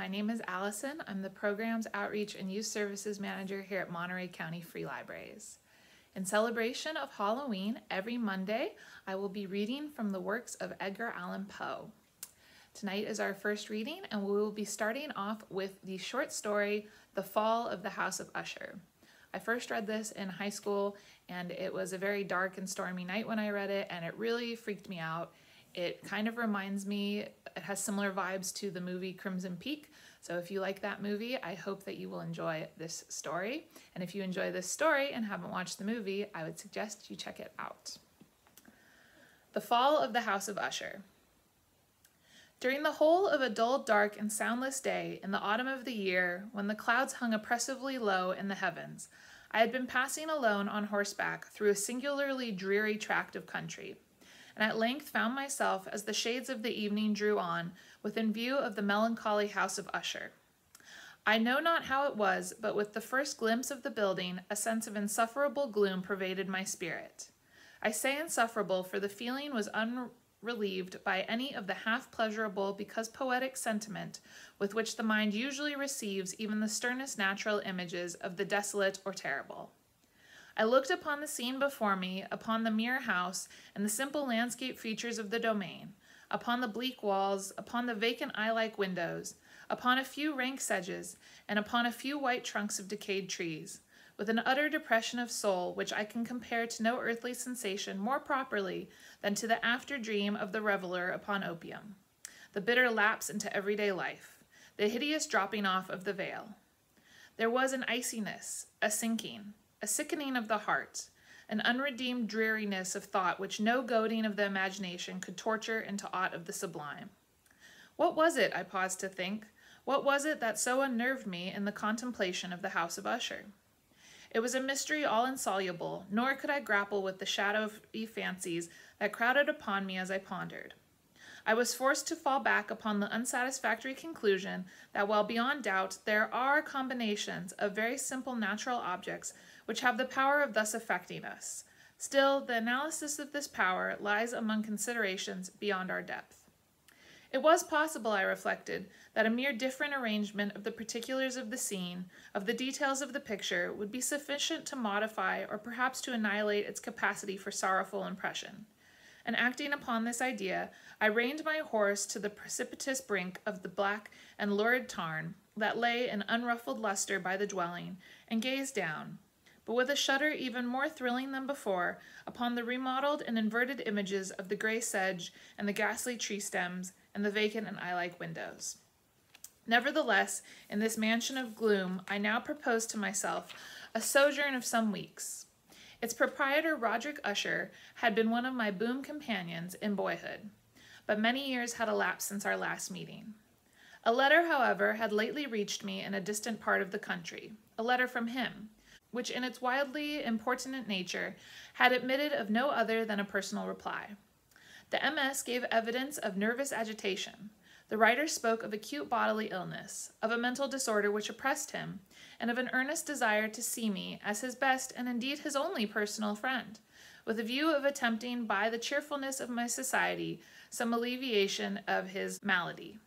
name is Allison. I'm the Programs, Outreach, and Youth Services Manager here at Monterey County Free Libraries. In celebration of Halloween, every Monday, I will be reading from the works of Edgar Allan Poe. Tonight is our first reading, and we will be starting off with the short story, The Fall of the House of Usher. I first read this in high school, and it was a very dark and stormy night when I read it, and it really freaked me out. It kind of reminds me, it has similar vibes to the movie Crimson Peak. So if you like that movie, I hope that you will enjoy this story. And if you enjoy this story and haven't watched the movie, I would suggest you check it out. The Fall of the House of Usher. During the whole of a dull, dark, and soundless day in the autumn of the year, when the clouds hung oppressively low in the heavens, I had been passing alone on horseback through a singularly dreary tract of country, and at length found myself, as the shades of the evening drew on, within view of the melancholy House of Usher. I know not how it was, but with the first glimpse of the building, a sense of insufferable gloom pervaded my spirit. I say insufferable, for the feeling was unrelieved by any of the half-pleasurable because poetic sentiment with which the mind usually receives even the sternest natural images of the desolate or terrible. I looked upon the scene before me, upon the mere house and the simple landscape features of the domain, upon the bleak walls, upon the vacant eye-like windows, upon a few rank sedges, and upon a few white trunks of decayed trees, with an utter depression of soul which I can compare to no earthly sensation more properly than to the after-dream of the reveler upon opium, the bitter lapse into everyday life, the hideous dropping off of the veil. There was an iciness, a sinking, a sickening of the heart, an unredeemed dreariness of thought which no goading of the imagination could torture into aught of the sublime. What was it, I paused to think, what was it that so unnerved me in the contemplation of the House of Usher? It was a mystery all insoluble, nor could I grapple with the shadowy fancies that crowded upon me as I pondered. I was forced to fall back upon the unsatisfactory conclusion that while beyond doubt there are combinations of very simple natural objects which have the power of thus affecting us, still the analysis of this power lies among considerations beyond our depth. It was possible, I reflected, that a mere different arrangement of the particulars of the scene, of the details of the picture, would be sufficient to modify or perhaps to annihilate its capacity for sorrowful impression. And acting upon this idea, I reined my horse to the precipitous brink of the black and lurid tarn that lay in unruffled luster by the dwelling, and gazed down, but with a shudder even more thrilling than before, upon the remodeled and inverted images of the gray sedge and the ghastly tree stems and the vacant and eye-like windows. Nevertheless, in this mansion of gloom, I now proposed to myself a sojourn of some weeks. Its proprietor, Roderick Usher, had been one of my boon companions in boyhood, but many years had elapsed since our last meeting. A letter, however, had lately reached me in a distant part of the country, a letter from him, which in its wildly importunate nature had admitted of no other than a personal reply. The MS gave evidence of nervous agitation. The writer spoke of acute bodily illness, of a mental disorder which oppressed him, and of an earnest desire to see me as his best and indeed his only personal friend, with a view of attempting by the cheerfulness of my society some alleviation of his malady.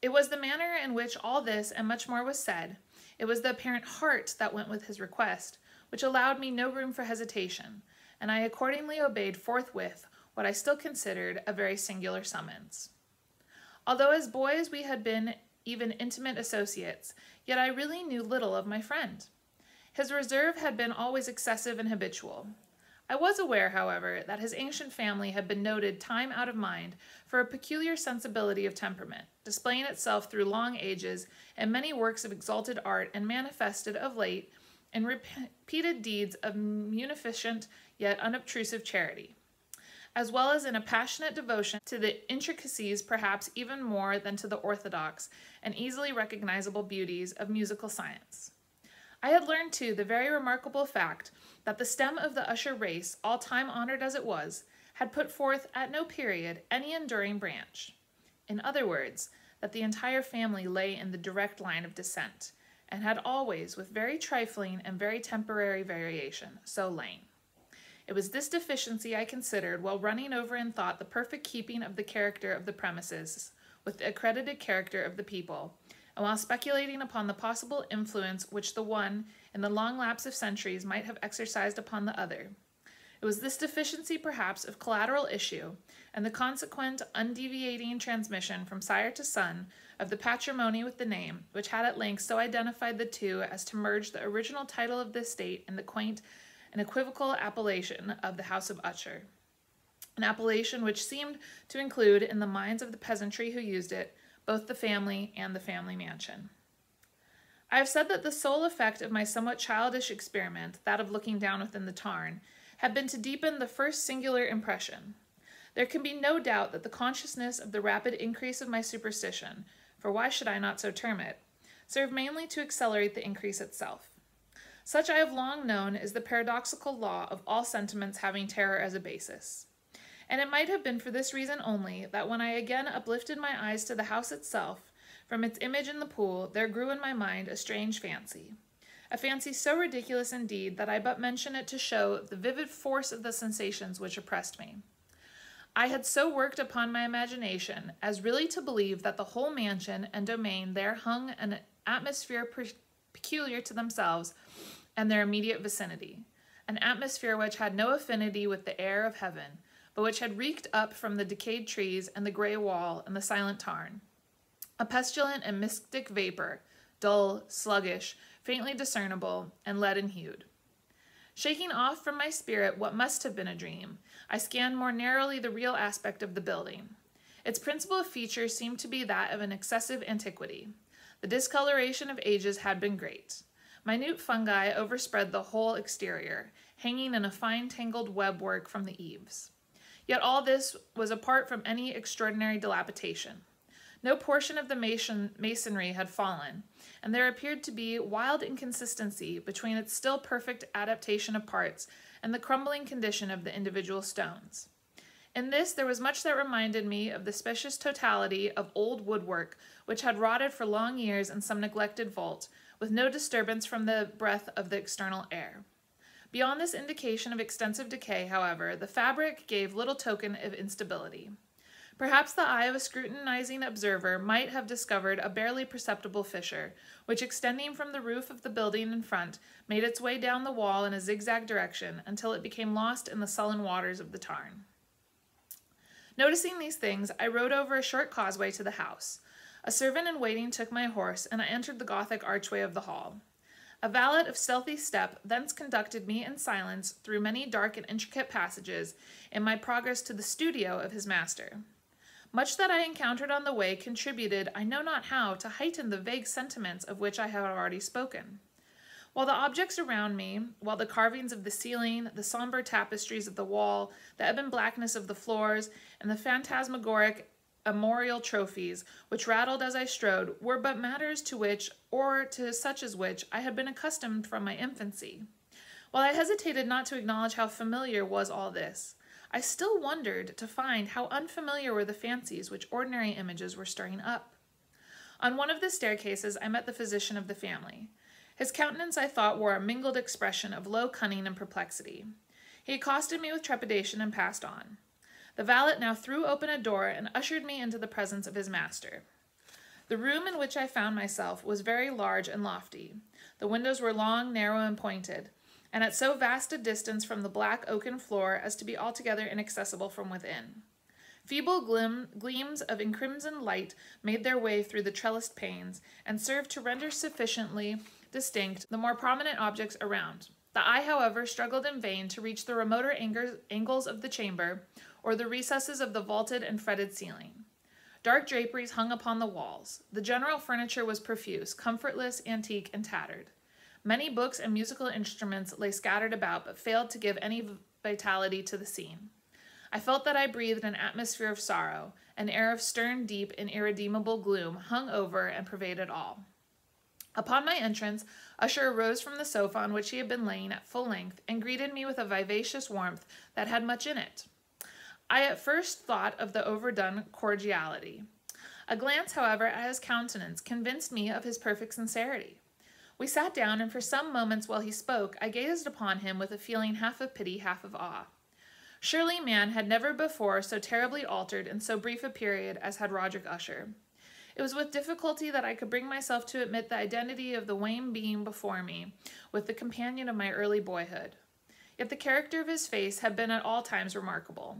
It was the manner in which all this and much more was said, it was the apparent heart that went with his request, which allowed me no room for hesitation, and I accordingly obeyed forthwith what I still considered a very singular summons. Although as boys we had been even intimate associates, yet I really knew little of my friend. His reserve had been always excessive and habitual. I was aware, however, that his ancient family had been noted time out of mind for a peculiar sensibility of temperament, displaying itself through long ages in many works of exalted art and manifested of late in repeated deeds of munificent yet unobtrusive charity, as well as in a passionate devotion to the intricacies perhaps even more than to the orthodox and easily recognizable beauties of musical science. I had learned, too, the very remarkable fact that the stem of the Usher race, all time honored as it was, had put forth at no period any enduring branch. In other words, that the entire family lay in the direct line of descent, and had always, with very trifling and very temporary variation, so lain. It was this deficiency I considered while running over in thought the perfect keeping of the character of the premises with the accredited character of the people, and while speculating upon the possible influence which the one, in the long lapse of centuries, might have exercised upon the other. It was this deficiency, perhaps, of collateral issue, and the consequent undeviating transmission from sire to son of the patrimony with the name, which had at length so identified the two as to merge the original title of the estate in the quaint and equivocal appellation of the House of Usher, an appellation which seemed to include, in the minds of the peasantry who used it, both the family and the family mansion. I have said that the sole effect of my somewhat childish experiment, that of looking down within the tarn, had been to deepen the first singular impression. There can be no doubt that the consciousness of the rapid increase of my superstition, for why should I not so term it, served mainly to accelerate the increase itself. Such I have long known is the paradoxical law of all sentiments having terror as a basis. And it might have been for this reason only that when I again uplifted my eyes to the house itself, from its image in the pool there grew in my mind a strange fancy. A fancy so ridiculous indeed that I but mention it to show the vivid force of the sensations which oppressed me. I had so worked upon my imagination as really to believe that the whole mansion and domain there hung an atmosphere peculiar to themselves and their immediate vicinity, an atmosphere which had no affinity with the air of heaven, but which had reeked up from the decayed trees and the gray wall and the silent tarn, a pestilent and mystic vapor, dull, sluggish, faintly discernible, and leaden-hued. Shaking off from my spirit what must have been a dream, I scanned more narrowly the real aspect of the building. Its principal feature seemed to be that of an excessive antiquity. The discoloration of ages had been great. Minute fungi overspread the whole exterior, hanging in a fine tangled web work from the eaves. Yet all this was apart from any extraordinary dilapidation. No portion of the masonry had fallen, and there appeared to be wild inconsistency between its still perfect adaptation of parts and the crumbling condition of the individual stones. In this there was much that reminded me of the specious totality of old woodwork which had rotted for long years in some neglected vault, with no disturbance from the breath of the external air. Beyond this indication of extensive decay, however, the fabric gave little token of instability. Perhaps the eye of a scrutinizing observer might have discovered a barely perceptible fissure, which, extending from the roof of the building in front, made its way down the wall in a zigzag direction until it became lost in the sullen waters of the tarn. Noticing these things, I rode over a short causeway to the house. A servant in waiting took my horse, and I entered the Gothic archway of the hall. A valet of stealthy step thence conducted me in silence through many dark and intricate passages in my progress to the studio of his master. Much that I encountered on the way contributed, I know not how, to heighten the vague sentiments of which I have already spoken. While the objects around me, while the carvings of the ceiling, the somber tapestries of the wall, the ebon blackness of the floors, and the phantasmagoric armorial trophies, which rattled as I strode, were but matters to which, or to such as which, I had been accustomed from my infancy. While I hesitated not to acknowledge how familiar was all this, I still wondered to find how unfamiliar were the fancies which ordinary images were stirring up. On one of the staircases I met the physician of the family. His countenance, I thought, wore a mingled expression of low cunning and perplexity. He accosted me with trepidation and passed on. The valet now threw open a door and ushered me into the presence of his master. The room in which I found myself was very large and lofty. The windows were long, narrow, and pointed, and at so vast a distance from the black oaken floor as to be altogether inaccessible from within. Feeble gleams of encrimsoned light made their way through the trellised panes, and served to render sufficiently distinct the more prominent objects around. The eye, however, struggled in vain to reach the remoter angles of the chamber, or the recesses of the vaulted and fretted ceiling. Dark draperies hung upon the walls. The general furniture was profuse, comfortless, antique, and tattered. Many books and musical instruments lay scattered about, but failed to give any vitality to the scene. I felt that I breathed an atmosphere of sorrow. An air of stern, deep, and irredeemable gloom hung over and pervaded all. Upon my entrance, Usher arose from the sofa on which he had been laying at full length, and greeted me with a vivacious warmth that had much in it. I at first thought of the overdone cordiality. A glance, however, at his countenance convinced me of his perfect sincerity. We sat down, and for some moments while he spoke, I gazed upon him with a feeling half of pity, half of awe. Surely man had never before so terribly altered in so brief a period as had Roderick Usher. It was with difficulty that I could bring myself to admit the identity of the wan being before me with the companion of my early boyhood. Yet the character of his face had been at all times remarkable.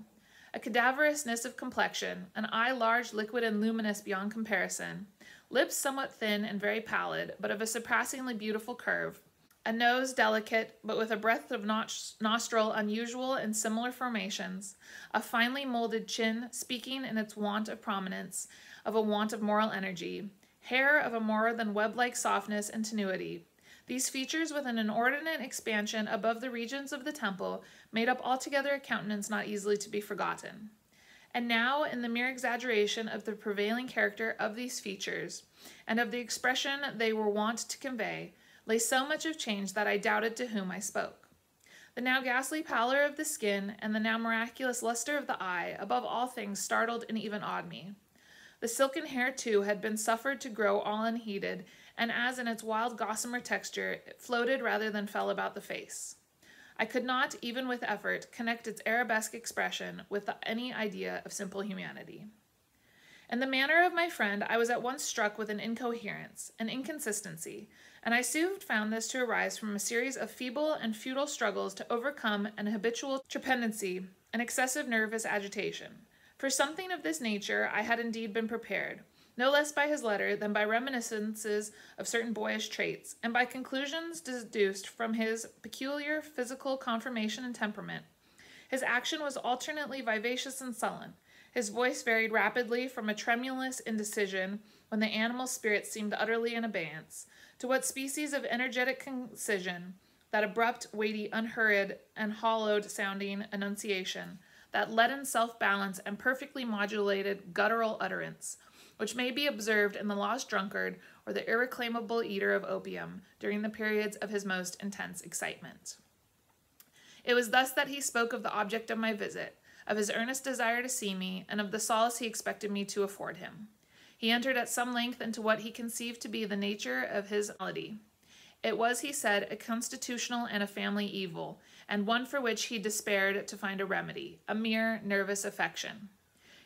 A cadaverousness of complexion, an eye large, liquid, and luminous beyond comparison, lips somewhat thin and very pallid, but of a surpassingly beautiful curve, a nose delicate, but with a breadth of nostril unusual in similar formations, a finely molded chin, speaking in its want of prominence, of a want of moral energy, hair of a more than web-like softness and tenuity. These features, with an inordinate expansion above the regions of the temple, made up altogether a countenance not easily to be forgotten. And now, in the mere exaggeration of the prevailing character of these features, and of the expression they were wont to convey, lay so much of change that I doubted to whom I spoke. The now ghastly pallor of the skin, and the now miraculous luster of the eye, above all things startled and even awed me. The silken hair, too, had been suffered to grow all unheeded, and as in its wild gossamer texture, it floated rather than fell about the face. I could not, even with effort, connect its arabesque expression with any idea of simple humanity. In the manner of my friend, I was at once struck with an incoherence, an inconsistency, and I soon found this to arise from a series of feeble and futile struggles to overcome an habitual trepidancy, an excessive nervous agitation. For something of this nature I had indeed been prepared, no less by his letter than by reminiscences of certain boyish traits, and by conclusions deduced from his peculiar physical conformation and temperament. His action was alternately vivacious and sullen. His voice varied rapidly from a tremulous indecision, when the animal spirits seemed utterly in abeyance, to what species of energetic concision, that abrupt, weighty, unhurried, and hollowed-sounding enunciation, that leaden self-balance and perfectly modulated guttural utterance, which may be observed in the lost drunkard or the irreclaimable eater of opium during the periods of his most intense excitement. It was thus that he spoke of the object of my visit, of his earnest desire to see me, and of the solace he expected me to afford him. He entered at some length into what he conceived to be the nature of his malady. It was, he said, a constitutional and a family evil, and one for which he despaired to find a remedy, a mere nervous affection.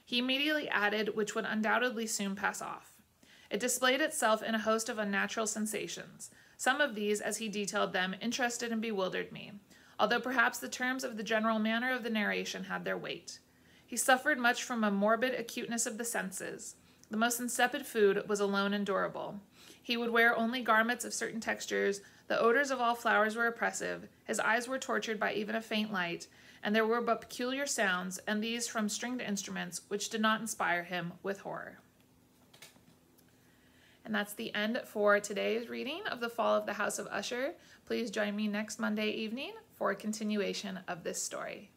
He immediately added, which would undoubtedly soon pass off. It displayed itself in a host of unnatural sensations. Some of these, as he detailed them, interested and bewildered me, although perhaps the terms of the general manner of the narration had their weight. He suffered much from a morbid acuteness of the senses. The most insipid food was alone endurable. He would wear only garments of certain textures, the odors of all flowers were oppressive, his eyes were tortured by even a faint light, and there were but peculiar sounds, and these from stringed instruments, which did not inspire him with horror. And that's the end for today's reading of The Fall of the House of Usher. Please join me next Monday evening for a continuation of this story.